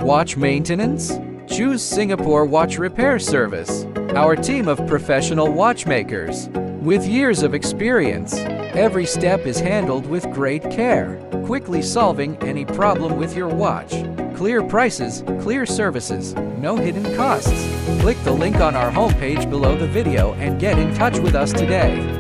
Watch maintenance? Choose Singapore Watch Repair Service. Our team of professional watchmakers. With years of experience, every step is handled with great care, quickly solving any problem with your watch. Clear prices, clear services, no hidden costs. Click the link on our homepage below the video and get in touch with us today.